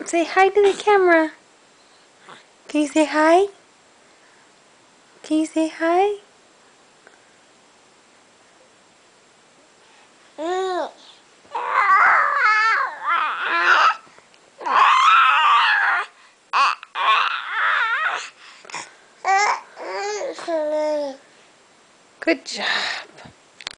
Say hi to the camera. Can you say hi? Can you say hi? Good job.